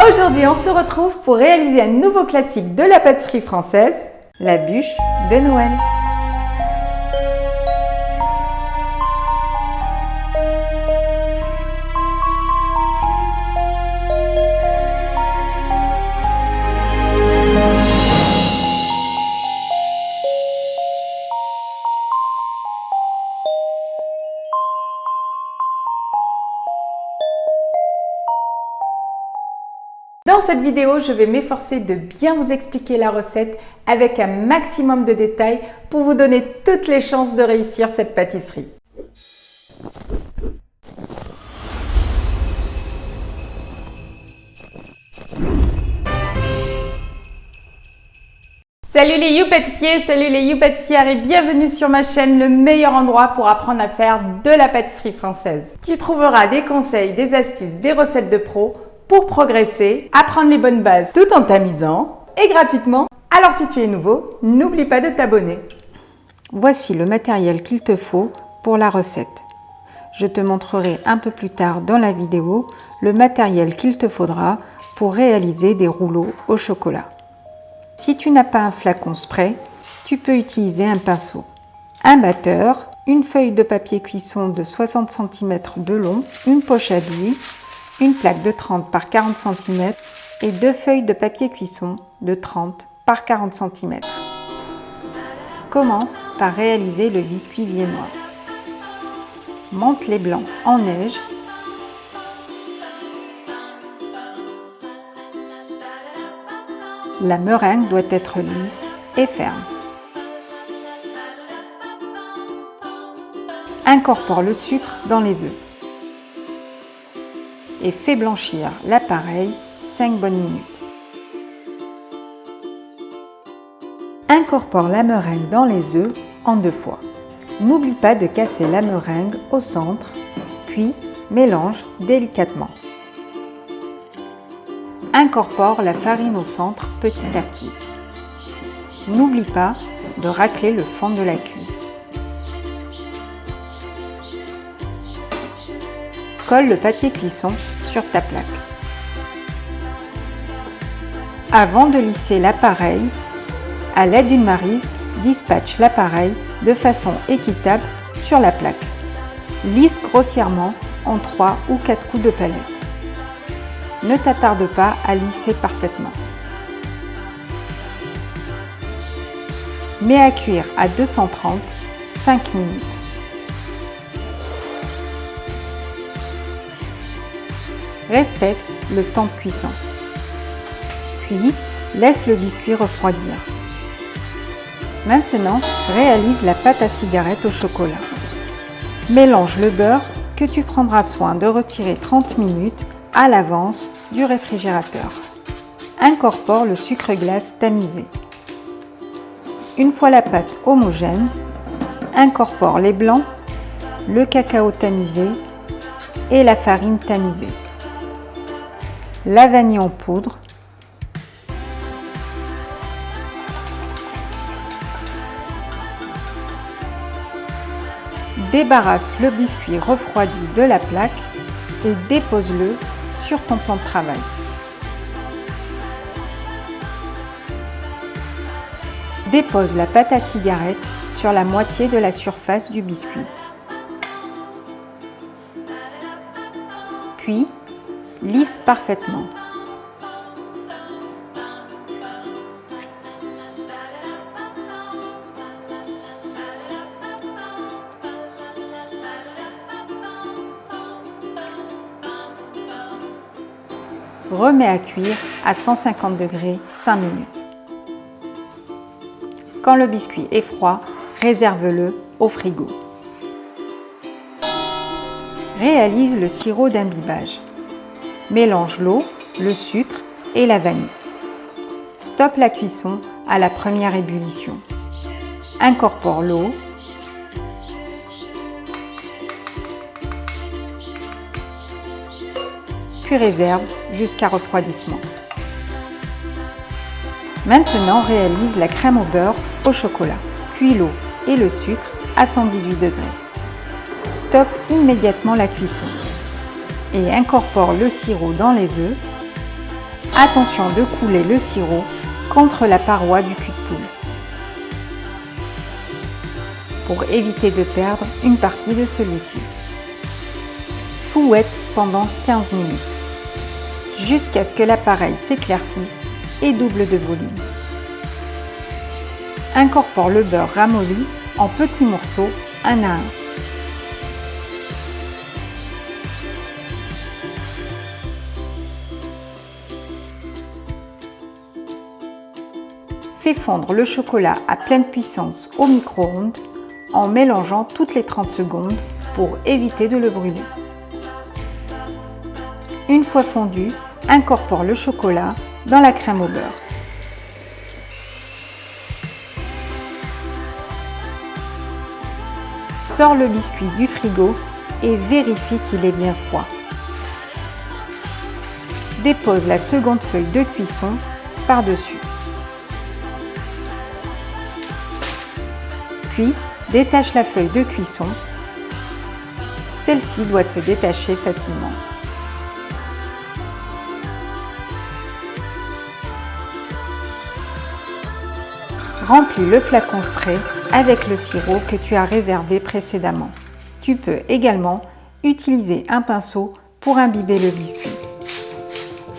Aujourd'hui, on se retrouve pour réaliser un nouveau classique de la pâtisserie française, la bûche de Noël. Dans cette vidéo, je vais m'efforcer de bien vous expliquer la recette avec un maximum de détails pour vous donner toutes les chances de réussir cette pâtisserie. Salut les You pâtissiers, salut les You pâtissières et bienvenue sur ma chaîne, le meilleur endroit pour apprendre à faire de la pâtisserie française. Tu trouveras des conseils, des astuces, des recettes de pros pour progresser, apprendre les bonnes bases tout en t'amusant et gratuitement. Alors si tu es nouveau, n'oublie pas de t'abonner. Voici le matériel qu'il te faut pour la recette. Je te montrerai un peu plus tard dans la vidéo le matériel qu'il te faudra pour réaliser des rouleaux au chocolat. Si tu n'as pas un flacon spray, tu peux utiliser un pinceau, un batteur, une feuille de papier cuisson de 60 cm de long, une poche à billes, une plaque de 30 par 40 cm et deux feuilles de papier cuisson de 30 par 40 cm. Commence par réaliser le biscuit viennois. Monte les blancs en neige. La meringue doit être lisse et ferme. Incorpore le sucre dans les œufs et fais blanchir l'appareil 5 bonnes minutes. Incorpore la meringue dans les œufs en 2 fois. N'oublie pas de casser la meringue au centre, puis mélange délicatement. Incorpore la farine au centre petit à petit. N'oublie pas de racler le fond de la cuve. Colle le papier cuisson sur ta plaque. Avant de lisser l'appareil, à l'aide d'une maryse, dispatche l'appareil de façon équitable sur la plaque. Lisse grossièrement en 3 ou 4 coups de palette. Ne t'attarde pas à lisser parfaitement. Mets à cuire à 230 5 minutes. Respecte le temps de cuisson. Puis, laisse le biscuit refroidir. Maintenant, réalise la pâte à cigarette au chocolat. Mélange le beurre que tu prendras soin de retirer 30 minutes à l'avance du réfrigérateur. Incorpore le sucre glace tamisé. Une fois la pâte homogène, incorpore les blancs, le cacao tamisé et la farine tamisée. La vanille en poudre, débarrasse le biscuit refroidi de la plaque et dépose-le sur ton plan de travail. Dépose la pâte à cigarette sur la moitié de la surface du biscuit. Puis, lisse parfaitement. Remets à cuire à 150 degrés 5 minutes. Quand le biscuit est froid, réserve-le au frigo. Réalise le sirop d'imbibage. Mélange l'eau, le sucre et la vanille. Stoppe la cuisson à la première ébullition. Incorpore l'eau. Puis réserve jusqu'à refroidissement. Maintenant, réalise la crème au beurre au chocolat. Cuis l'eau et le sucre à 118 degrés. Stoppe immédiatement la cuisson et incorpore le sirop dans les œufs. Attention de couler le sirop contre la paroi du cul de poule pour éviter de perdre une partie de celui-ci. Fouette pendant 15 minutes jusqu'à ce que l'appareil s'éclaircisse et double de volume. Incorpore le beurre ramolli en petits morceaux un à un. Fais fondre le chocolat à pleine puissance au micro-ondes en mélangeant toutes les 30 secondes pour éviter de le brûler. Une fois fondu, incorpore le chocolat dans la crème au beurre. Sors le biscuit du frigo et vérifie qu'il est bien froid. Dépose la seconde feuille de cuisson par-dessus. Puis, détache la feuille de cuisson. Celle-ci doit se détacher facilement. Remplis le flacon spray avec le sirop que tu as réservé précédemment. Tu peux également utiliser un pinceau pour imbiber le biscuit.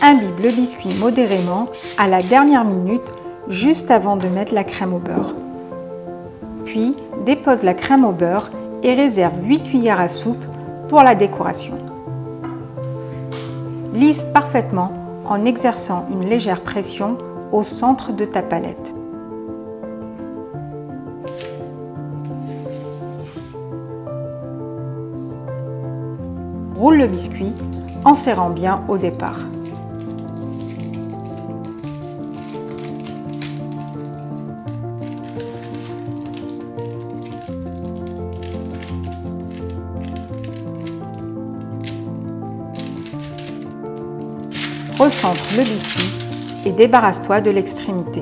Imbibe le biscuit modérément à la dernière minute, juste avant de mettre la crème au beurre. Puis, dépose la crème au beurre et réserve 8 cuillères à soupe pour la décoration. Lisse parfaitement en exerçant une légère pression au centre de ta palette. Roule le biscuit en serrant bien au départ. Recentre le biscuit et débarrasse-toi de l'extrémité.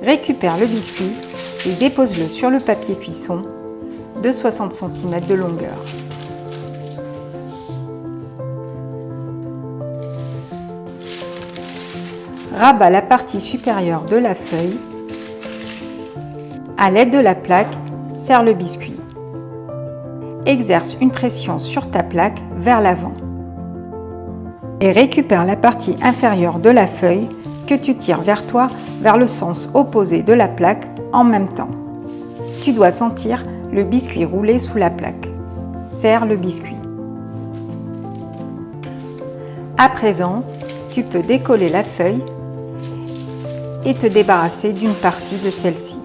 Récupère le biscuit et dépose-le sur le papier cuisson de 60 cm de longueur. Rabat la partie supérieure de la feuille. À l'aide de la plaque, serre le biscuit. Exerce une pression sur ta plaque vers l'avant. Et récupère la partie inférieure de la feuille que tu tires vers toi vers le sens opposé de la plaque en même temps. Tu dois sentir le biscuit rouler sous la plaque. Serre le biscuit. À présent, tu peux décoller la feuille et te débarrasser d'une partie de celle-ci.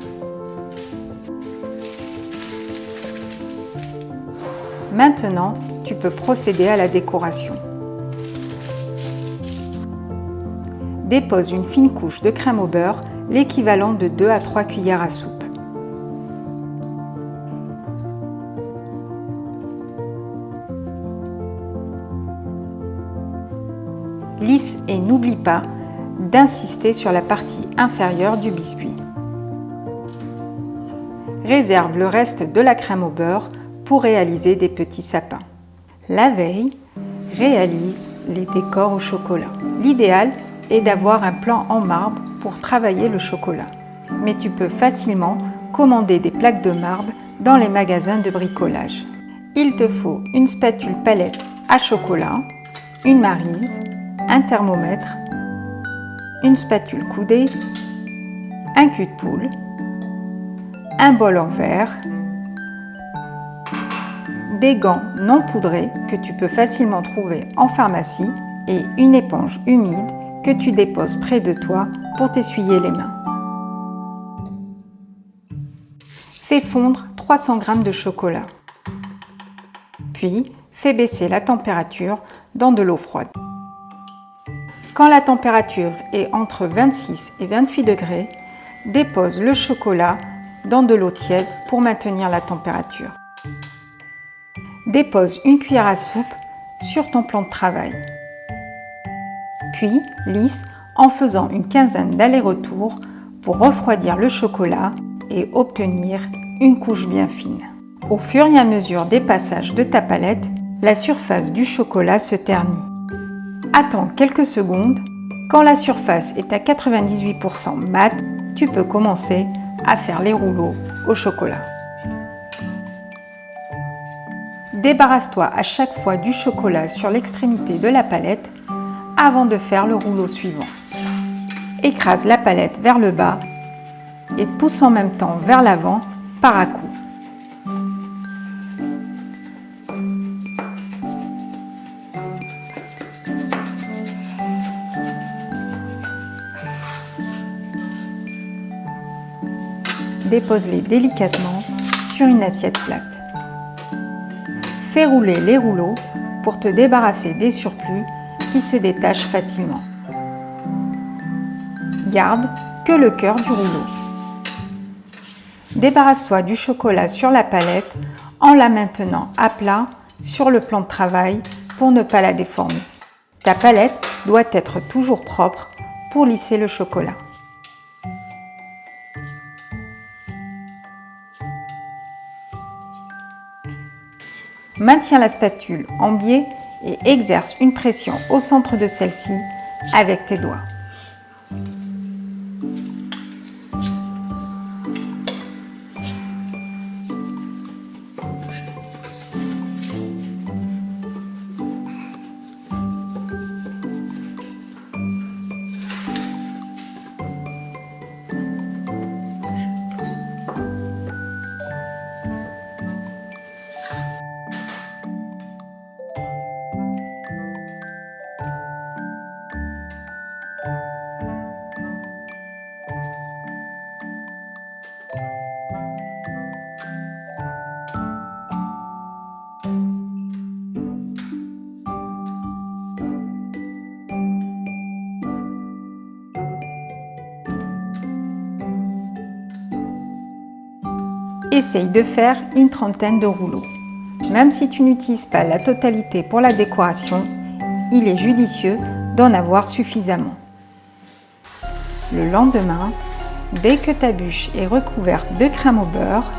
Maintenant, tu peux procéder à la décoration. Dépose une fine couche de crème au beurre, l'équivalent de 2 à 3 cuillères à soupe. Lisse et n'oublie pas d'insister sur la partie inférieure du biscuit. Réserve le reste de la crème au beurre pour réaliser des petits sapins. La veille, réalise les décors au chocolat. L'idéal est d'avoir un plan en marbre pour travailler le chocolat. Mais tu peux facilement commander des plaques de marbre dans les magasins de bricolage. Il te faut une spatule palette à chocolat, une maryse, un thermomètre, une spatule coudée, un cul de poule, un bol en verre, des gants non poudrés que tu peux facilement trouver en pharmacie et une éponge humide que tu déposes près de toi pour t'essuyer les mains. Fais fondre 300 g de chocolat. Puis, fais baisser la température dans de l'eau froide. Quand la température est entre 26 et 28 degrés, dépose le chocolat dans de l'eau tiède pour maintenir la température. Dépose une cuillère à soupe sur ton plan de travail. Puis, lisse en faisant une quinzaine d'allers-retours pour refroidir le chocolat et obtenir une couche bien fine. Au fur et à mesure des passages de ta palette, la surface du chocolat se ternit. Attends quelques secondes. Quand la surface est à 98% mat, tu peux commencer à faire les rouleaux au chocolat. Débarrasse-toi à chaque fois du chocolat sur l'extrémité de la palette avant de faire le rouleau suivant. Écrase la palette vers le bas et pousse en même temps vers l'avant par à-coups. Dépose-les délicatement sur une assiette plate. Fais rouler les rouleaux pour te débarrasser des surplus qui se détachent facilement. Garde que le cœur du rouleau. Débarrasse-toi du chocolat sur la palette en la maintenant à plat sur le plan de travail pour ne pas la déformer. Ta palette doit être toujours propre pour lisser le chocolat. Maintiens la spatule en biais et exerce une pression au centre de celle-ci avec tes doigts. Essaye de faire une trentaine de rouleaux. Même si tu n'utilises pas la totalité pour la décoration, il est judicieux d'en avoir suffisamment. Le lendemain, dès que ta bûche est recouverte de crème au beurre,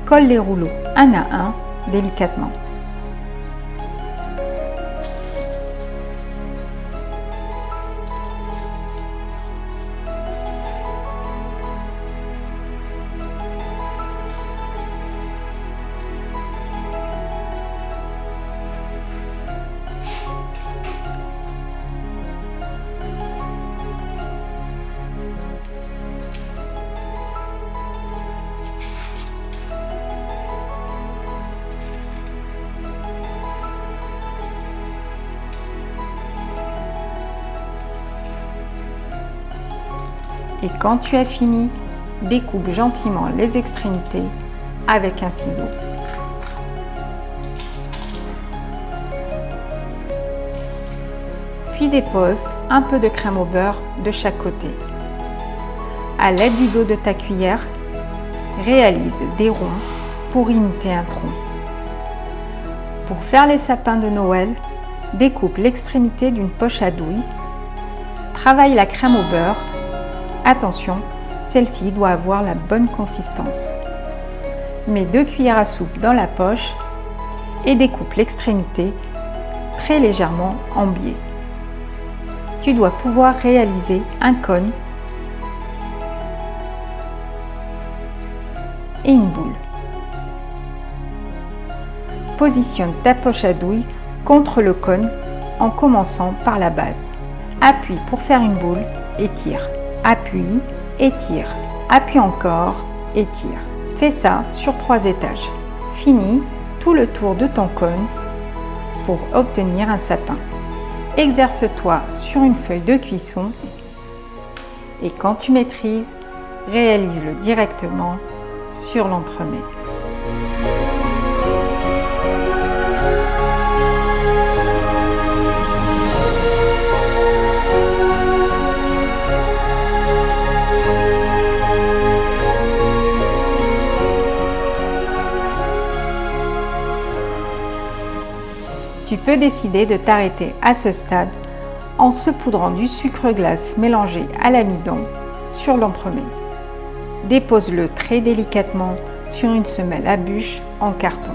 colle les rouleaux un à un délicatement. Et quand tu as fini, découpe gentiment les extrémités avec un ciseau. Puis dépose un peu de crème au beurre de chaque côté. À l'aide du dos de ta cuillère, réalise des ronds pour imiter un tronc. Pour faire les sapins de Noël, découpe l'extrémité d'une poche à douille. Travaille la crème au beurre. Attention, celle-ci doit avoir la bonne consistance. Mets 2 cuillères à soupe dans la poche et découpe l'extrémité très légèrement en biais. Tu dois pouvoir réaliser un cône et une boule. Positionne ta poche à douille contre le cône en commençant par la base. Appuie pour faire une boule et tire. Appuie, étire, appuie encore, étire. Fais ça sur 3 étages. Finis tout le tour de ton cône pour obtenir un sapin. Exerce-toi sur une feuille de cuisson et quand tu maîtrises, réalise-le directement sur l'entremet. Tu peux décider de t'arrêter à ce stade en saupoudrant du sucre glace mélangé à l'amidon sur l'entremet. Dépose-le très délicatement sur une semelle à bûche en carton.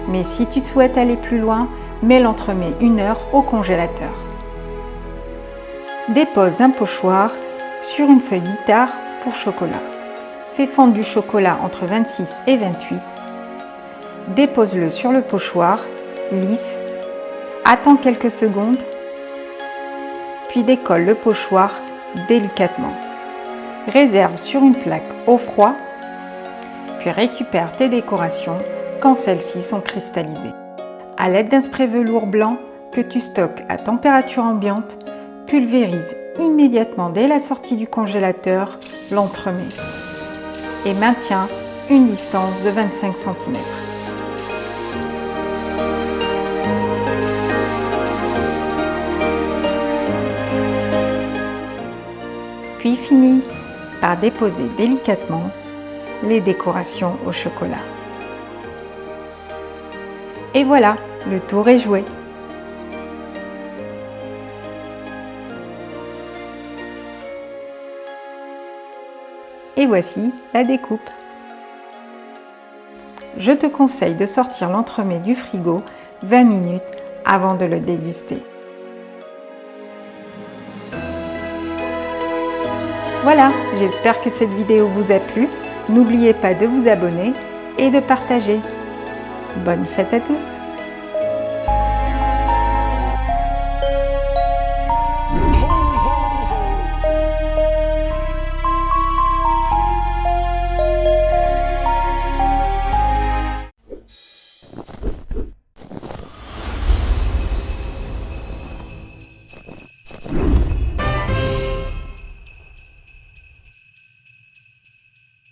Mais si tu souhaites aller plus loin, mets l'entremets 1 heure au congélateur. Dépose un pochoir sur une feuille d'itar pour chocolat. Fais fondre du chocolat entre 26 et 28. Dépose-le sur le pochoir, lisse. Attends quelques secondes, puis décolle le pochoir délicatement. Réserve sur une plaque au froid, puis récupère tes décorations quand celles-ci sont cristallisées. À l'aide d'un spray velours blanc que tu stockes à température ambiante, pulvérise immédiatement dès la sortie du congélateur l'entremets et maintiens une distance de 25 cm. Puis finis par déposer délicatement les décorations au chocolat. Et voilà, le tour est joué. Et voici la découpe. Je te conseille de sortir l'entremets du frigo 20 minutes avant de le déguster. Voilà, j'espère que cette vidéo vous a plu. N'oubliez pas de vous abonner et de partager. Bonne fête à tous!